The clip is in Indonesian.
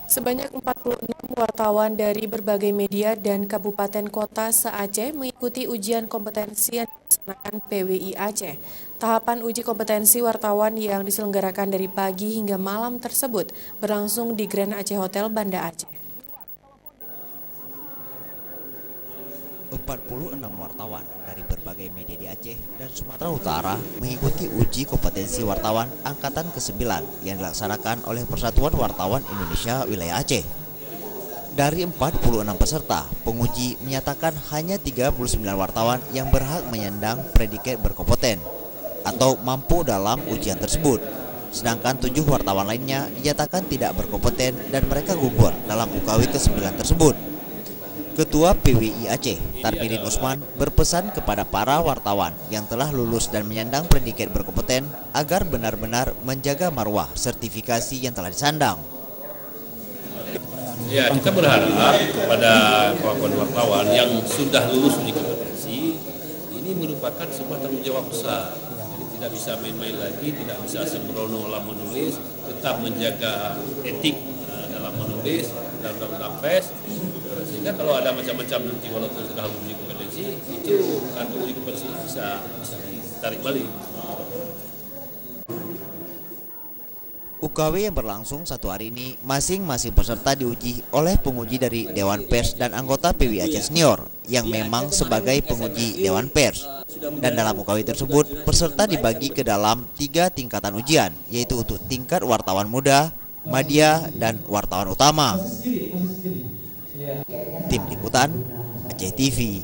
Sebanyak 46 wartawan dari berbagai media dan kabupaten kota se-Aceh mengikuti ujian kompetensi yang dilaksanakan PWI Aceh. Tahapan uji kompetensi wartawan yang diselenggarakan dari pagi hingga malam tersebut berlangsung di Grand Aceh Hotel Banda Aceh. 46 wartawan dari berbagai media di Aceh dan Sumatera Utara mengikuti uji kompetensi wartawan angkatan ke-9 yang dilaksanakan oleh Persatuan Wartawan Indonesia Wilayah Aceh. Dari 46 peserta, penguji menyatakan hanya 39 wartawan yang berhak menyandang predikat berkompeten atau mampu dalam ujian tersebut. Sedangkan 7 wartawan lainnya dinyatakan tidak berkompeten dan mereka gugur dalam UKW ke-9 tersebut. Ketua PWI Aceh, Tarbidin Usman, berpesan kepada para wartawan yang telah lulus dan menyandang predikat berkompeten agar benar-benar menjaga marwah sertifikasi yang telah disandang. Ya, kita berharap kepada kawan-kawan wartawan yang sudah lulus uji kompetensi, ini merupakan sebuah tanggung jawab besar. Jadi tidak bisa main-main lagi, tidak bisa sembrono dalam menulis, tetap menjaga etik dalam menulis, dalam undang-undang pers. Sehingga kalau ada macam-macam nanti walaupun sudah uji kompetensi, itu kartu uji kompetensi bisa ditarik balik. UKW yang berlangsung 1 hari ini, masing-masing peserta diuji oleh penguji dari Dewan Pers dan anggota PWI Aceh Senior yang memang sebagai penguji Dewan Pers. Dan dalam UKW tersebut, peserta dibagi ke dalam 3 tingkatan ujian, yaitu untuk tingkat wartawan muda, madya, dan wartawan utama. Tim Liputan Aceh TV.